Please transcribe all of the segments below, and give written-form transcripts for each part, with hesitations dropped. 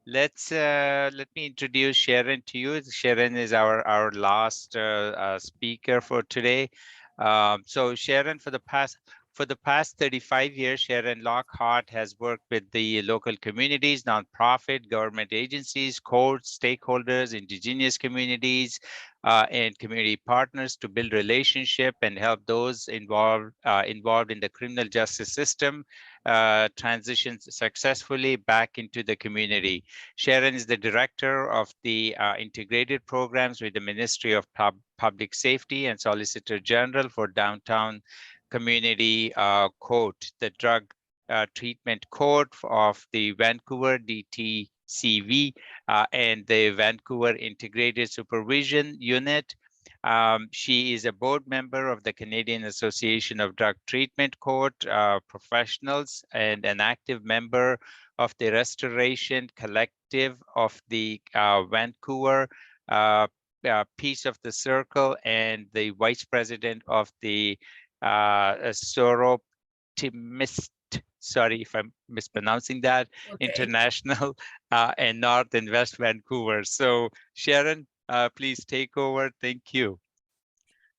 Let me introduce Sharon to you. Sharon is our last speaker for today. So Sharon, for the past 35 years, Sharon Lockhart has worked with the local communities, nonprofit, government agencies, courts, stakeholders, indigenous communities, and community partners to build relationship and help those involved in the criminal justice system transition successfully back into the community. Sharon is the director of the integrated programs with the Ministry of Public Safety and Solicitor General for Downtown Community Court, the drug treatment court of the Vancouver DTCV and the Vancouver Integrated Supervision Unit. She is a board member of the Canadian Association of Drug Treatment Court Professionals and an active member of the Restoration Collective of the Vancouver Piece of the Circle and the vice president of the Soroptimist, sorry if I'm mispronouncing that, okay, International and North and West Vancouver. So Sharon, please take over. Thank you.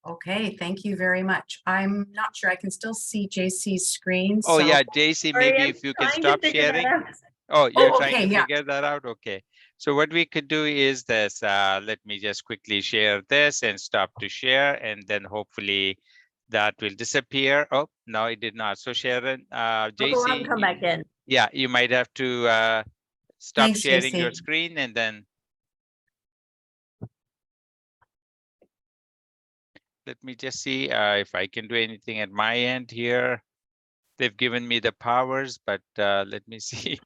Okay, thank you very much. I'm not sure. I can still see JC's screen. Oh, yeah, JC, maybe if you can stop sharing. Oh, you're trying to figure that out? Okay. So what we could do is this. Let me just quickly share this and stop to share, and then hopefully that will disappear. Oh, no, it did not. So Sharon, JC, come back in. Yeah, you might have to stop Thanks, sharing JC. your screen and then let me just see if I can do anything at my end here. They've given me the powers, but let me see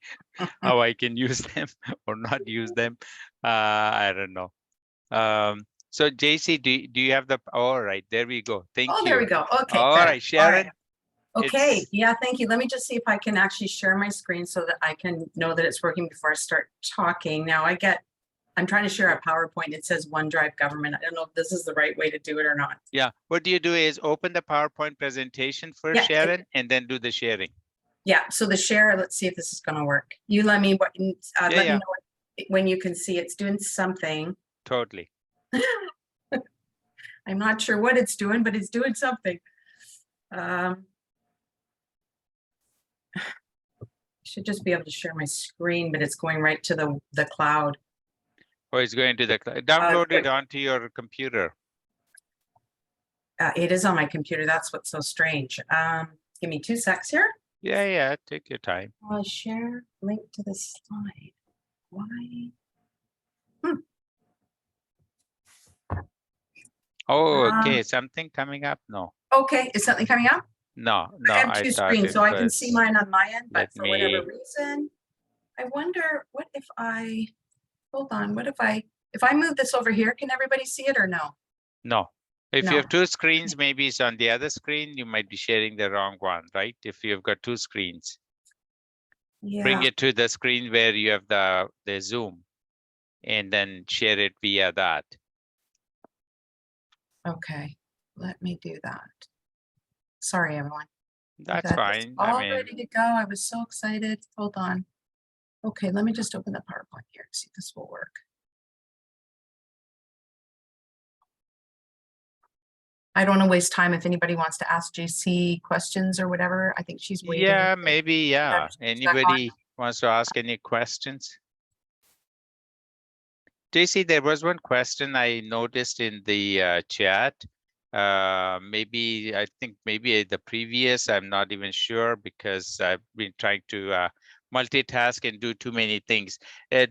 how I can use them or not use them. I don't know. So JC, do you have the, all right, there we go. Thank you. Oh, there we go. Okay. All good. right, Sharon. All right. Okay, yeah, thank you. Let me just see if I can actually share my screen so that I can know that it's working before I start talking. Now I'm trying to share a PowerPoint. It says OneDrive Government. I don't know if this is the right way to do it or not. Yeah, what do is open the PowerPoint presentation first, yeah, Sharon, and then do the sharing. Yeah, so the share, let's see if this is going to work. You let me me know when you can see it's doing something. Totally. I'm not sure what it's doing, but it's doing something. Should just be able to share my screen, but it's going right to the cloud. Oh, it's going to the cloud. Download it onto your computer. It is on my computer. That's what's so strange. Give me 2 secs here. Yeah, take your time. Share link to the slide. Why? Oh, okay. Something coming up? No. Okay, is something coming up? No. I have 2 screens, so I can see mine on my end, but for whatever reason, I wonder what if I, hold on, what if I move this over here, can everybody see it or no? No. If you have 2 screens, maybe it's on the other screen, you might be sharing the wrong one, right? If you've got 2 screens. Yeah. Bring it to the screen where you have the Zoom and then share it via that. Okay, let me do that. Sorry, everyone. That's fine. All ready to go. I was so excited. Hold on. Okay, let me just open the PowerPoint here and see if this will work. I don't want to waste time if anybody wants to ask JC questions or whatever. I think she's waiting. Yeah, maybe, yeah. Anybody wants to ask any questions? JC, there was one question I noticed in the chat. I think maybe the previous, I'm not even sure because I've been trying to multitask and do too many things.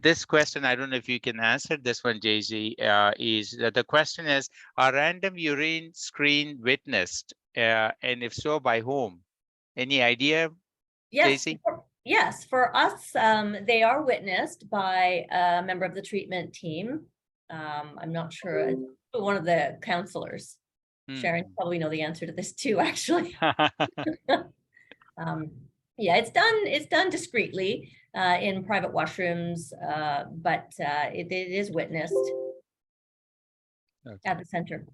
This question, I don't know if you can answer this one, JC, is the question is, are random urine screen witnessed? And if so, by whom? Any idea, yes, JC? Yes, for us, they are witnessed by a member of the treatment team. I'm not sure, one of the counselors. Sharon, you probably know the answer to this too, actually. Yeah, it's done discreetly in private washrooms, but it is witnessed at the center.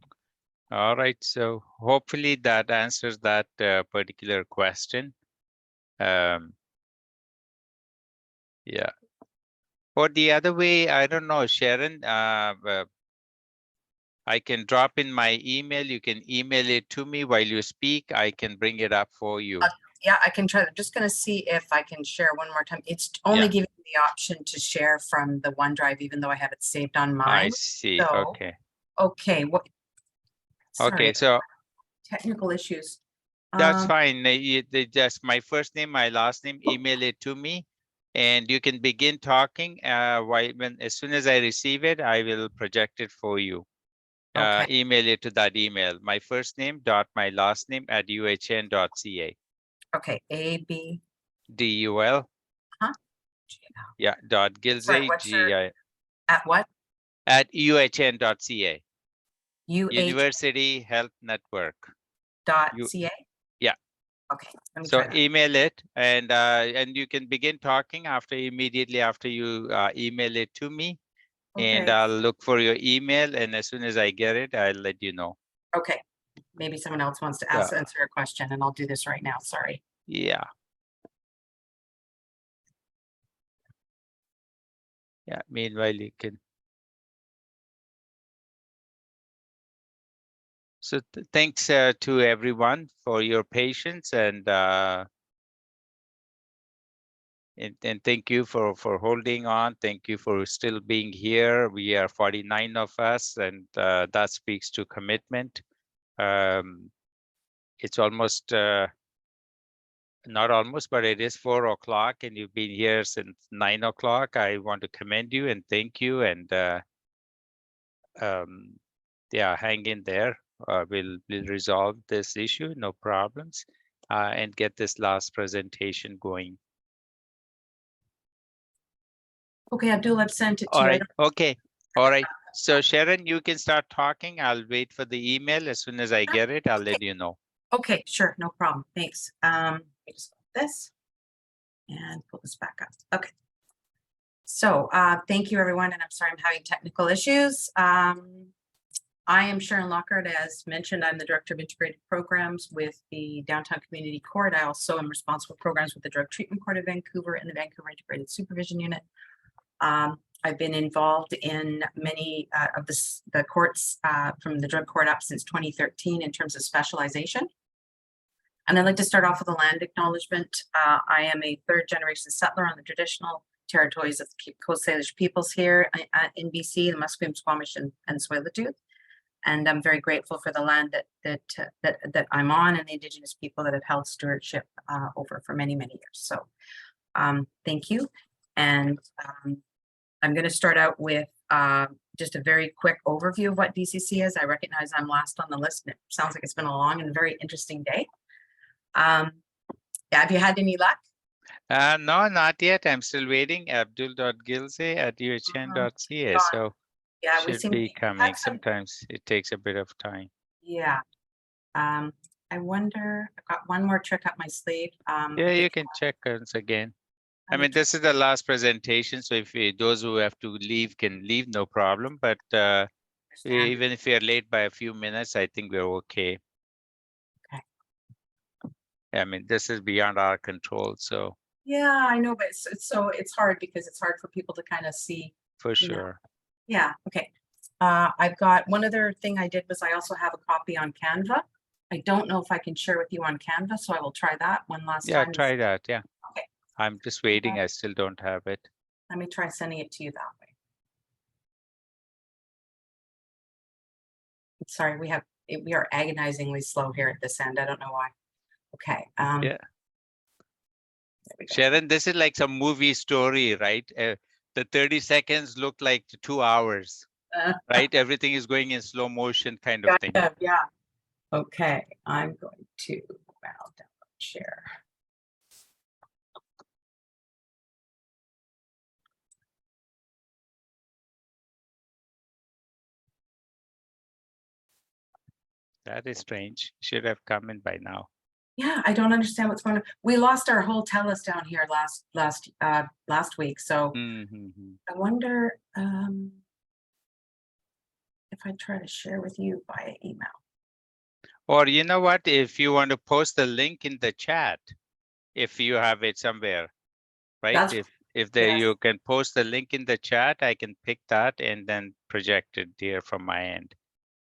All right, so hopefully that answers that particular question. Yeah, Or the other way, I don't know, Sharon, I can drop in my email. You can email it to me while you speak. I can bring it up for you. Yeah, I can try. I'm just gonna see if I can share one more time. It's only Yeah. giving me the option to share from the OneDrive, even though I have it saved on I mine. see. So, Okay. Okay, what? Okay. Sorry, So technical issues. that's fine. Just my first name, my last name, email it to me. And you can begin talking. As soon as I receive it, I will project it for you. Okay. Email it to that email. My first name dot my last name at uhn.ca. Okay, AB. DUL. Huh? Yeah. Dot Sorry, Gilze, what's your, GI at what? at uhn.ca. UH University Health Network. dot You, CA? yeah. Okay, let me So try that. email it, and you can begin talking immediately after you email it to me. And Okay, I'll look for your email, and as soon as I get it, I'll let you know. okay. Maybe someone else wants to Yeah. answer a question, and I'll do this right now. Sorry. Yeah. Yeah. Meanwhile, you can. So thanks to everyone for your patience, and thank you for holding on. Thank you for still being here. We are 49 of us, and that speaks to commitment. It's almost not almost, but it is 4 o'clock, and you've been here since 9 o'clock. I want to commend you and thank you, and yeah, hang in there. We'll resolve this issue, no problems, and get this last presentation going. Okay, Abdul, I've sent it to All you. right. Okay. All right. So Sharon, you can start talking. I'll wait for the email. As soon as I get it, I'll let you know. Okay, sure, no problem. Thanks. Let me just put this and pull this back up. Okay. So thank you, everyone, and I'm sorry I'm having technical issues. I am Sharon Lockhart. As mentioned, I'm the Director of Integrated Programs with the Downtown Community Court. I also am responsible for programs with the Drug Treatment Court of Vancouver and the Vancouver Integrated Supervision Unit. I've been involved in many of the courts from the drug court up since 2013 in terms of specialization. And I'd like to start off with a land acknowledgement. I am a third-generation settler on the traditional territories of the Coast Salish peoples here in BC, the Musqueam, Squamish, and Tsleil-Waututh. And I'm very grateful for the land that I'm on and the Indigenous people that have held stewardship over for many, many years. So thank you. And I'm going to start out with just a very quick overview of what DCC is. I recognize I'm last on the list, and it sounds like it's been a long and very interesting day. Yeah, have you had any luck? No, not yet. I'm still waiting. Abdul.gilze at uhn.ca. So yeah, we should seem be to coming. have some, Sometimes it takes a bit of time. yeah. I wonder, I've got one more trick up my sleeve. Yeah, you can check once again. I mean, this is the last presentation, so if those who have to leave can leave, no problem. But even if you're late by a few minutes, I think we're okay. Okay. I mean, this is beyond our control, so. Yeah, I know, but it's hard because it's hard for people to kind of see. For you know. sure. Yeah, okay. I've got one other thing I did was I also have a copy on Canva. I don't know if I can share with you on Canva, so I will try that one last Yeah, time. try that. Yeah. Okay. I'm just waiting. I still don't have it. Let me try sending it to you that way. Sorry, we are agonizingly slow here at this end. I don't know why. Okay. Yeah. Sharon, this is like some movie story, right? The 30 seconds look like 2 hours, right? Everything is going in slow motion kind of thing. Yeah. Okay, I'm going to download share. That is strange. Should have come in by now. Yeah, I don't understand what's going on. We lost our whole TELUS down here last week, so I wonder if I try to share with you via email. Or you know what? If you want to post the link in the chat, if you have it somewhere, right? If there Yes. you can post the link in the chat, I can pick that and then project it here from my end.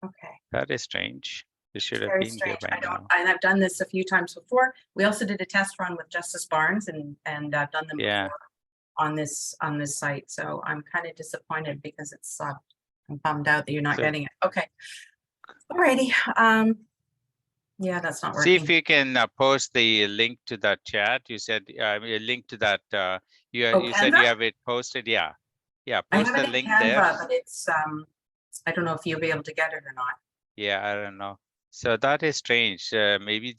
Okay. That is strange. This should have Very been here strange. by I don't, now. and I've done this a few times before. We also did a test run with Justice Barnes and I've done them Yeah. before on this site. So I'm kind of disappointed because it's I'm bummed out that you're not So- getting it. Okay. Alrighty. Yeah, that's not See if working. you can post the link to that chat. You said a link to that. You Oh, you said Canva? you have it posted. Yeah, yeah. I Post have the it in link Canva, there. but it's I don't know if you'll be able to get it or not. Yeah, I don't know. So that is strange. Maybe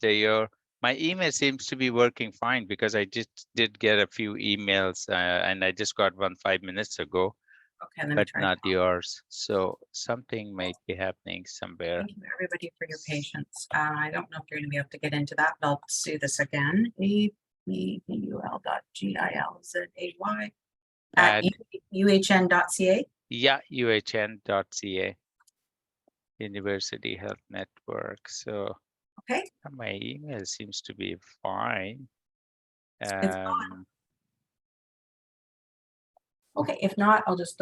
my email seems to be working fine because I just did get a few emails and I just got one 5 minutes ago, Okay, let me but try. not yours. So something might be happening somewhere. Thank you everybody for your patience. I don't know if you're gonna be able to get into that, but I'll do this again. abul.gilzay at uhn.ca. Yeah, uhn.ca, University Health Network. So Okay, my email seems to be fine. it's fine. Okay, if not, I'll just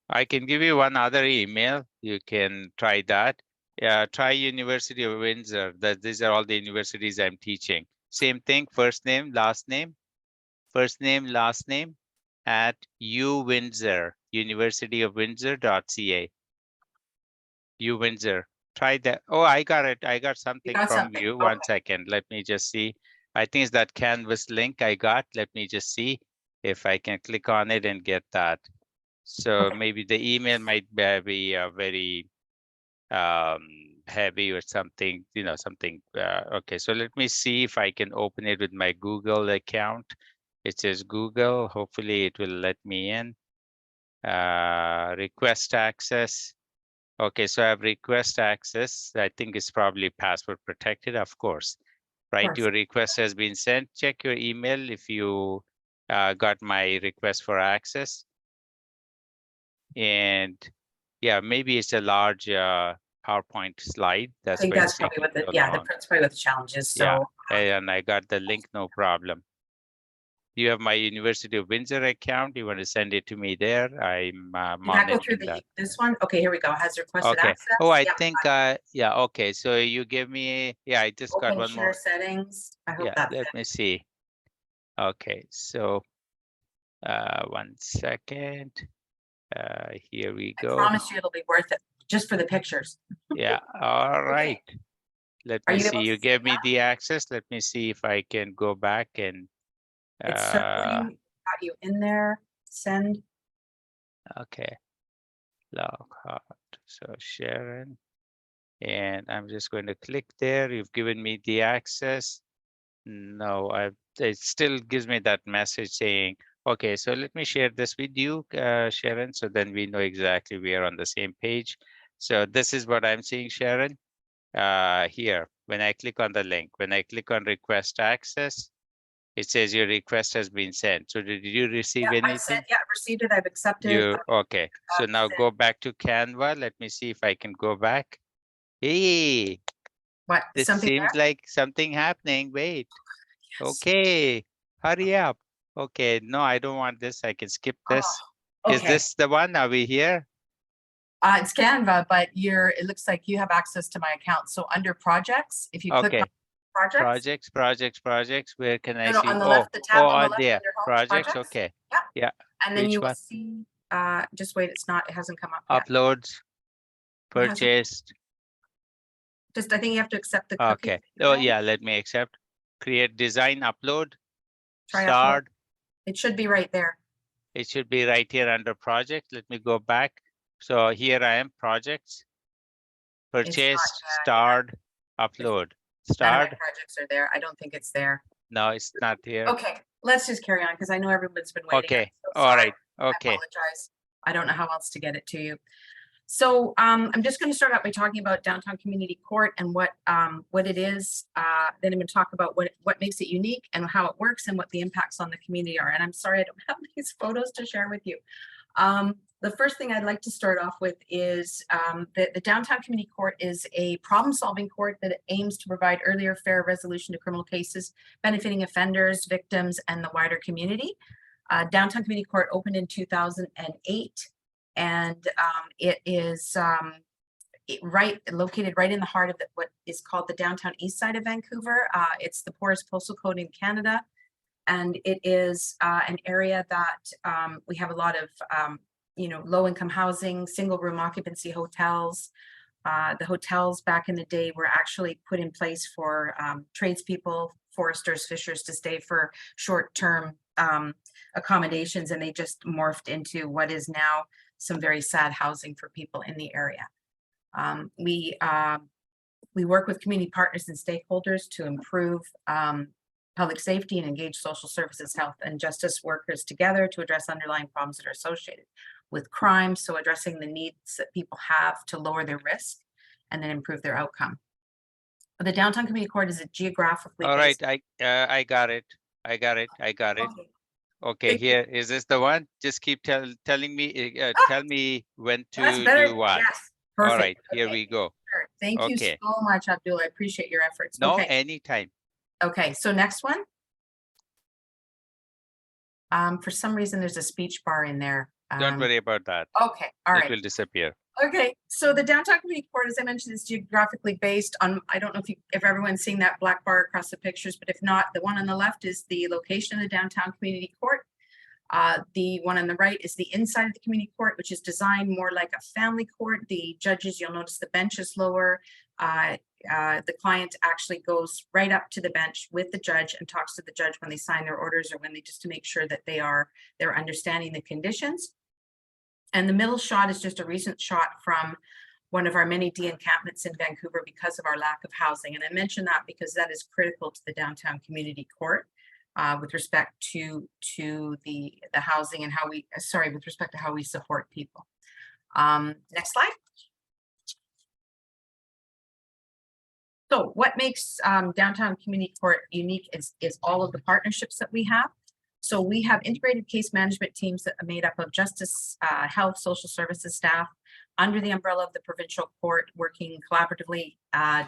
I can give you one other email. You can try that. Yeah, try University of Windsor. These are all the universities I'm teaching. Same thing, first name, last name at UWindsor, University of Windsor.ca. UWindsor. Try that. Oh, I got it. I got something got from something. you. Okay. 1 second. Let me just see. I think it's that Canvas link I got. Let me just see if I can click on it and get that. So Okay. maybe the email might be very heavy or something, something. Okay, so let me see if I can open it with my Google account. It says Google. Hopefully it will let me in. Request access. Okay, so I have request access. I think it's probably password protected, of course. Right, your request has been sent. Check your email if you got my request for access. And yeah, maybe it's a large PowerPoint slide. I That's think why that's it's probably taking what the, so yeah, long. that's probably what the challenge is. Yeah, So and I got the link, no problem. You have my University of Windsor account. You want to send it to me there? I'm did that go monitoring through that. this one? Okay, here we go. Has requested Okay. access. Oh, I Yeah. think, yeah, okay. So you give me, yeah, I just got Open one share more. settings. I hope Yeah, that's let it. me see. Okay, so 1 second. Here we I go. promise you it'll be worth it just for the pictures. Yeah, all right. Let Are me you see. able You to see gave me that? the access. Let me see if I can go back and It's circling. Got you in there. Send. okay. Lockhart. So Sharon. And I'm just going to click there. You've given me the access. No, it still gives me that message saying, okay, so let me share this with you, Sharon, so then we know exactly we are on the same page. So this is what I'm seeing, Sharon. Here, when I click on the link, when I click on request access, it says your request has been sent. So did you receive Yeah, I've anything? sent. Yeah, I've received it. I've accepted. Okay. So now sent. go back to Canva. Let me see if I can go back. Hey, What? this Something seems there? like something happening. Wait. Yes. Okay. Hurry up. Okay. No, I don't want this. I can skip this. Oh, Is okay. this the one? Are we here? It's Canva, but it looks like you have access to my account. So under projects, if you click Okay. on Projects. Where can I no, see? on the left, the tab Oh, on the on left there. under home Projects. Okay. Yeah. Yeah. And then Which you will one? see, just wait, it hasn't come up yet. Uploads. It hasn't- Purchased. Just, I think you have to accept the cookie. Okay. Oh, yeah. Let me accept. Create design upload. Try upload. Start. It should be right there. It should be right here under project. Let me go back. So here I am, projects, purchased, starred, upload, None of starred. my projects are there. I don't think it's there. No, it's not here. Okay, let's just carry on because I know everyone's been waiting. Okay, I'm so all sorry. right, I okay. apologize. I don't know how else to get it to you. So I'm just going to start out by talking about Downtown Community Court and what it is. Then I'm going to talk about what makes it unique and how it works and what the impacts on the community are. And I'm sorry I don't have these photos to share with you. The first thing I'd like to start off with is the Downtown Community Court is a problem-solving court that aims to provide earlier, fair resolution to criminal cases benefiting offenders, victims, and the wider community. Downtown Community Court opened in 2008, and it is located right in the heart of what is called the downtown east side of Vancouver. It's the poorest postal code in Canada, and it is an area that we have a lot of low-income housing, single-room occupancy hotels. The hotels back in the day were actually put in place for tradespeople, foresters, fishers to stay for short-term accommodations, and they just morphed into what is now some very sad housing for people in the area. We work with community partners and stakeholders to improve public safety and engage social services, health, and justice workers together to address underlying problems that are associated with crime. So addressing the needs that people have to lower their risk and then improve their outcome. The Downtown Community Court is a geographically All right, based. I got it. Okay, here is this the one? Just keep telling me. Tell me when to That's better. do what. Yes, perfect. All right, here Okay, we go. sure. Thank you Okay. so much, Abdul. I appreciate your efforts. No, Okay. anytime. Okay, so next one. For some reason, there's a speech bar in there. Don't worry about that. Okay, all right. It will disappear. Okay, so the Downtown Community Court, as I mentioned, is geographically based on, I don't know if everyone's seen that black bar across the pictures, but if not, the one on the left is the location of the Downtown Community Court. The one on the right is the inside of the community court, which is designed more like a family court. The judges, you'll notice the bench is lower. The client actually goes right up to the bench with the judge and talks to the judge when they sign their orders or when they, just to make sure that they're understanding the conditions. And the middle shot is just a recent shot from one of our many de-encampments in Vancouver because of our lack of housing. And I mention that because that is critical to the Downtown Community Court with respect to the housing and how we, with respect to how we support people. Next slide. So what makes Downtown Community Court unique is all of the partnerships that we have. So we have integrated case management teams that are made up of justice, health, social services staff under the umbrella of the provincial court, working collaboratively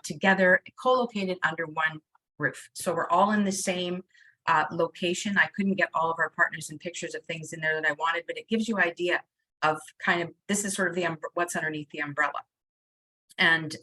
together, co-located under one roof. So we're all in the same location. I couldn't get all of our partners and pictures of things in there that I wanted, but it gives you an idea of kind of, this is sort of the what's underneath the umbrella. And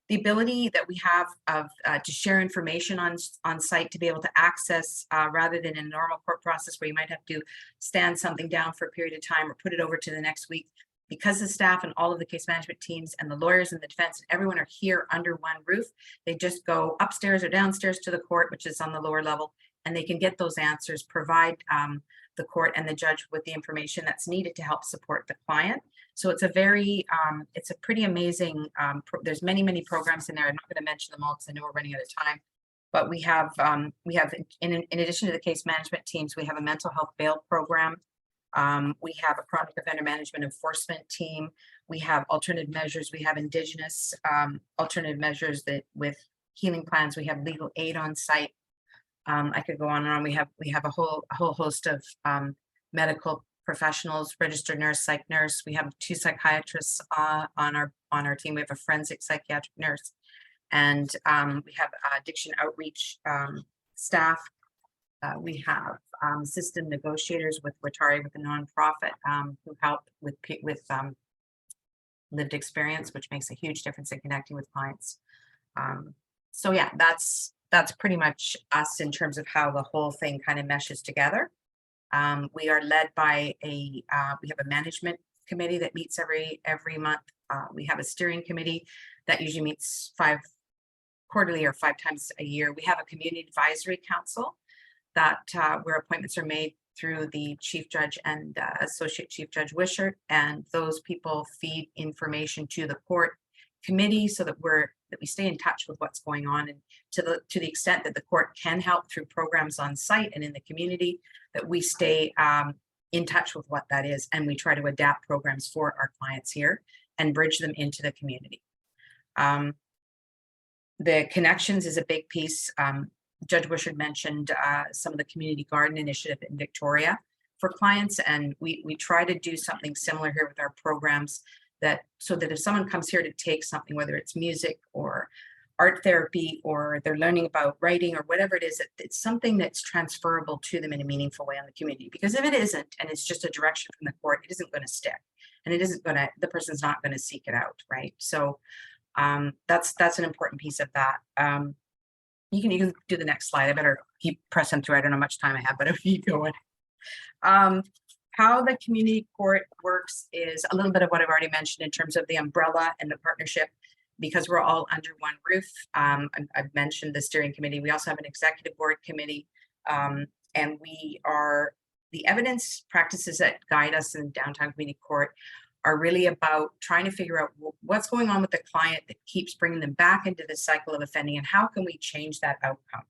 the ability that we have of to share information on site, to be able to access rather than in a normal court process where you might have to stand something down for a period of time or put it over to the next week, because the staff and all of the case management teams and the lawyers and the defense and everyone are here under one roof. They just go upstairs or downstairs to the court, which is on the lower level, and they can get those answers, provide the court and the judge with the information that's needed to help support the client. So it's a very, it's a pretty amazing, there's many programs in there. I'm not going to mention them all because I know we're running out of time, but we have in addition to the case management teams, we have a mental health bail program. We have a chronic offender management enforcement team. We have alternative measures. We have Indigenous alternative measures that with healing plans. We have legal aid on site. I could go on and on. We have a whole host of medical professionals, registered nurse, psych nurse. We have 2 psychiatrists on our team. We have a forensic psychiatric nurse, and we have addiction outreach staff. We have system negotiators with Watari, with a nonprofit who help with lived experience, which makes a huge difference in connecting with clients. So yeah, that's pretty much us in terms of how the whole thing kind of meshes together. We are led by we have a management committee that meets every month. We have a steering committee that usually meets quarterly or 5 times a year. We have a community advisory council that where appointments are made through the chief judge and associate chief judge Wishart, and those people feed information to the court committee so that we stay in touch with what's going on, and to the extent that the court can help through programs on site and in the community, that we stay in touch with what that is, and we try to adapt programs for our clients here and bridge them into the community. The connections is a big piece. Judge Wishart mentioned some of the community garden initiative in Victoria. for clients, and we try to do something similar here with our programs, that so that if someone comes here to take something, whether it's music or art therapy, or they're learning about writing or whatever it is, it's something that's transferable to them in a meaningful way on the community. Because if it isn't, and it's just a direction from the court, it isn't going to stick, and it isn't going to, the person's not going to seek it out, right? So that's an important piece of that. You can do the next slide. I better keep pressing through. I don't know how much time I have, but if you go on. How the community court works is a little bit of what I've already mentioned in terms of the umbrella and the partnership, because we're all under one roof. I've mentioned the steering committee. We also have an executive board committee, and we are, the evidence practices that guide us in Downtown Community Court are really about trying to figure out what's going on with the client that keeps bringing them back into the cycle of offending, and how can we change that outcome.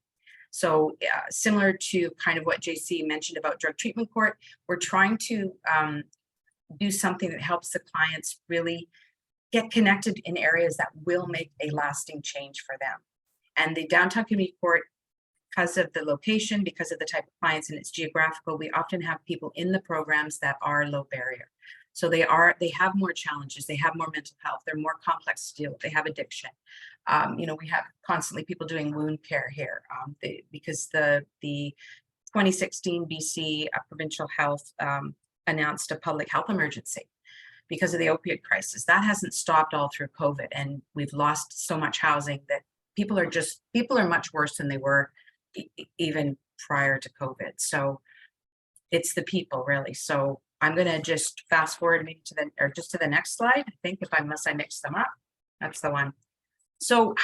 So similar to kind of what JC mentioned about drug treatment court, we're trying to do something that helps the clients really get connected in areas that will make a lasting change for them. And the Downtown Community Court, because of the location, because of the type of clients and it's geographical, we often have people in the programs that are low barrier. So they have more challenges, they have more mental health, they're more complex to deal with, they have addiction. You know, we have constantly people doing wound care here, because the 2016 BC Provincial Health announced a public health emergency because of the opioid crisis. That hasn't stopped all through COVID, and we've lost so much housing that people are much worse than they were even prior to COVID. So it's the people, really. So I'm going to just fast forward maybe to the next slide, I think, unless I mix them up. That's the one. So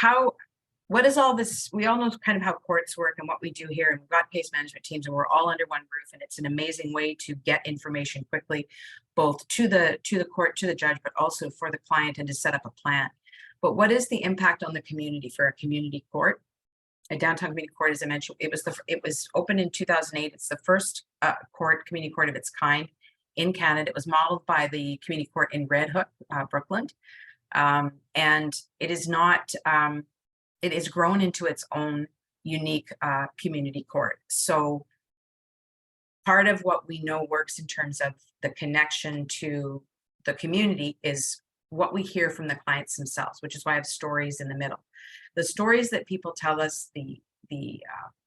what is all this? We all know kind of how courts work and what we do here, and we've got case management teams, and we're all under one roof, and it's an amazing way to get information quickly, both to the court, to the judge, but also for the client, and to set up a plan. But what is the impact on the community for a community court? A Downtown Community Court, as I mentioned, it was opened in 2008. It's the first community court of its kind in Canada. It was modeled by the community court in Red Hook, Brooklyn, and it is not. It is grown into its own unique community court. So part of what we know works in terms of the connection to the community is what we hear from the clients themselves, which is why I have stories in the middle. The stories that people tell us, the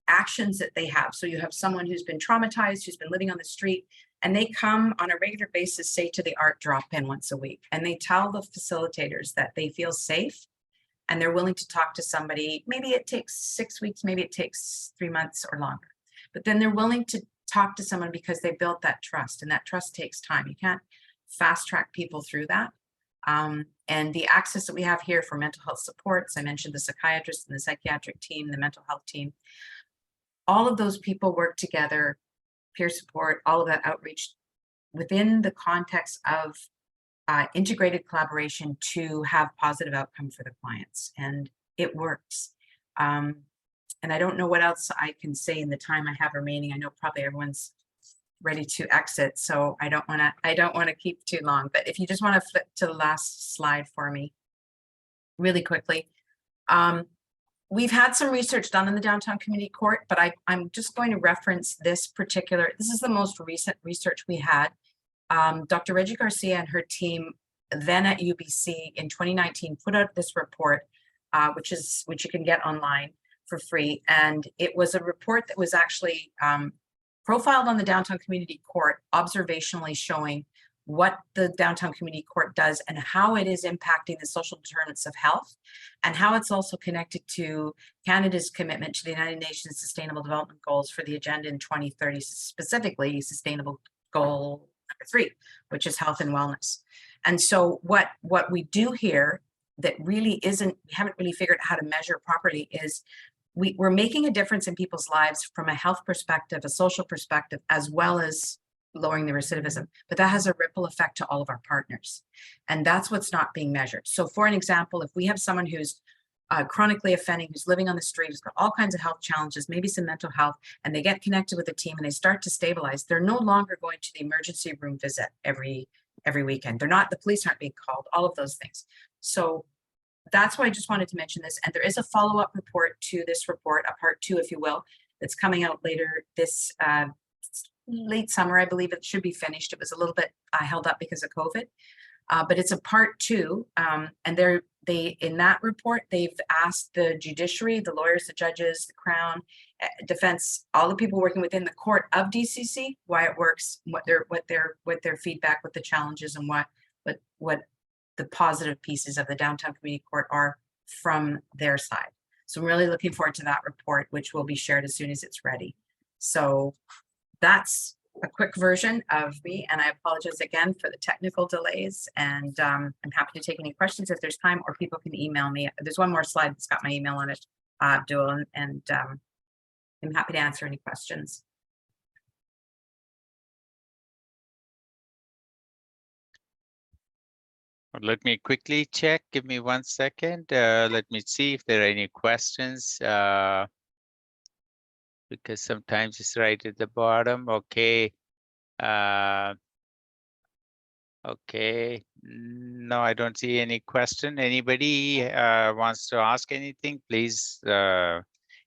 actions that they have. So you have someone who's been traumatized, who's been living on the street, and they come on a regular basis, say, to the art drop-in once a week, and they tell the facilitators that they feel safe, and they're willing to talk to somebody. Maybe it takes 6 weeks, maybe it takes 3 months or longer, but then they're willing to talk to someone because they built that trust, and that trust takes time. You can't fast track people through that. And the access that we have here for mental health supports, I mentioned the psychiatrist and the psychiatric team, the mental health team, all of those people work together, peer support, all of that outreach within the context of integrated collaboration to have positive outcome for the clients, and it works. And I don't know what else I can say in the time I have remaining. I know probably everyone's ready to exit, so I don't want to keep too long. But if you just want to flip to the last slide for me, really quickly. We've had some research done in the Downtown Community Court, but I'm just going to reference this is the most recent research we had. Dr. Reggie Garcia and her team then at UBC in 2019 put out this report, which you can get online for free. And it was a report that was actually profiled on the Downtown Community Court, observationally showing what the Downtown Community Court does and how it is impacting the social determinants of health, and how it's also connected to Canada's commitment to the United Nations Sustainable Development Goals for the Agenda in 2030, specifically Sustainable Goal number 3, which is health and wellness. And so what we do here that really we haven't really figured out how to measure properly is we're making a difference in people's lives from a health perspective, a social perspective, as well as lowering the recidivism, but that has a ripple effect to all of our partners. And that's what's not being measured. So for an example, if we have someone who's chronically offending, who's living on the street, who's got all kinds of health challenges, maybe some mental health, and they get connected with a team and they start to stabilize, they're no longer going to the emergency room visit every weekend. The police aren't being called, all of those things. So that's why I just wanted to mention this. And there is a follow-up report to this report, a part 2, if you will, that's coming out later this late summer, I believe it should be finished. It was a little bit held up because of COVID. But it's a part 2, and they in that report they've asked the judiciary, the lawyers, the judges, the Crown, defense, all the people working within the court of DCC, why it works, what their feedback, what the challenges, and what the positive pieces of the Downtown Community Court are from their side. So I'm really looking forward to that report, which will be shared as soon as it's ready. So that's a quick version of me, and I apologize again for the technical delays, and I'm happy to take any questions if there's time, or people can email me. There's one more slide that's got my email on it, Abdul, and I'm happy to answer any questions. Let me quickly check. Give me 1 second. Let me see if there are any questions. Because sometimes it's right at the bottom. Okay. Okay. No, I don't see any question. Anybody wants to ask anything, please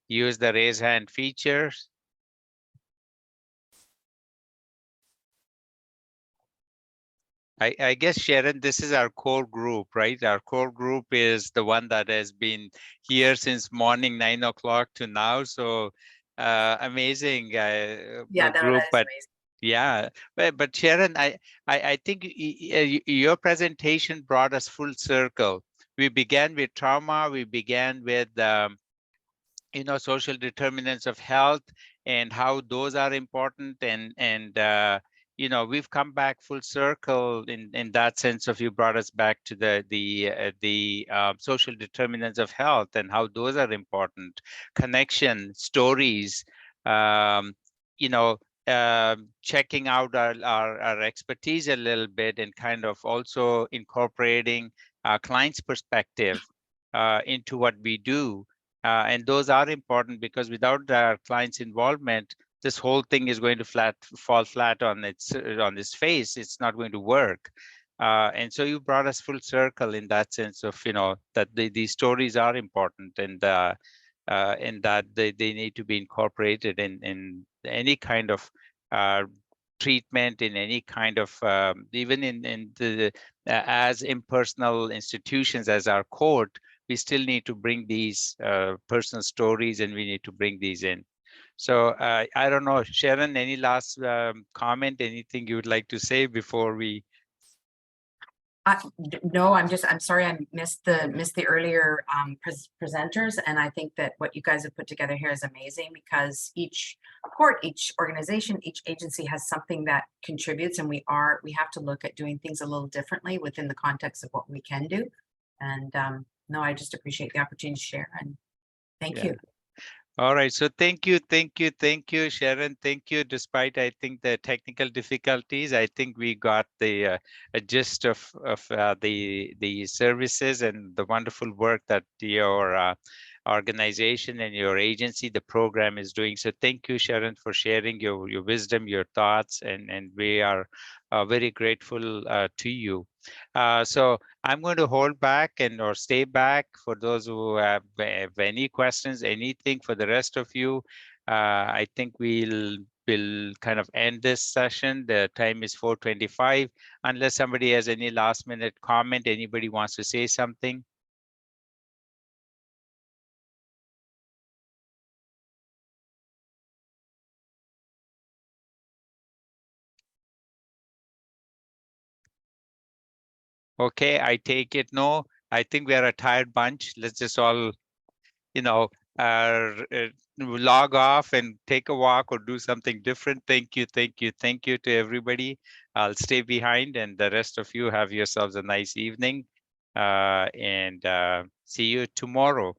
use the raise hand feature. I guess, Sharon, this is our core group, right? Our core group is the one that has been here since morning 9 o'clock to now. So amazing Yeah, group, but amazing. yeah, but Sharon, I think your presentation brought us full circle. We began with trauma. We began with social determinants of health and how those are important, and we've come back full circle in that sense of you brought us back to the social determinants of health and how those are important. Connection, stories, checking out our expertise a little bit and kind of also incorporating our client's perspective into what we do. And those are important because without our client's involvement, this whole thing is going to fall flat on its face. It's not going to work. And so you brought us full circle in that sense of, that these stories are important, and that they need to be incorporated in any kind of treatment, in any kind of, even in the as impersonal institutions as our court, we still need to bring these personal stories, and we need to bring these in. So I don't know, Sharon, any last comment, anything you would like to say before we? No, I'm sorry I missed the earlier presenters, and I think that what you guys have put together here is amazing, because each court, each organization, each agency has something that contributes, and we have to look at doing things a little differently within the context of what we can do. And no, I just appreciate the opportunity to share, and thank you. All right, so thank you, Sharon. Thank you. Despite, I think, the technical difficulties, I think we got the gist of the services and the wonderful work that your organization and your agency, the program, is doing. So thank you, Sharon, for sharing your wisdom, your thoughts, and we are very grateful to you. So I'm going to hold back or stay back for those who have any questions, anything for the rest of you. I think we'll kind of end this session. The time is 4:25. Unless somebody has any last minute comment, anybody wants to say something? Okay, I take it no. I think we are a tired bunch. Let's just all, log off and take a walk or do something different. Thank you to everybody. I'll stay behind, and the rest of you have yourselves a nice evening, and see you tomorrow.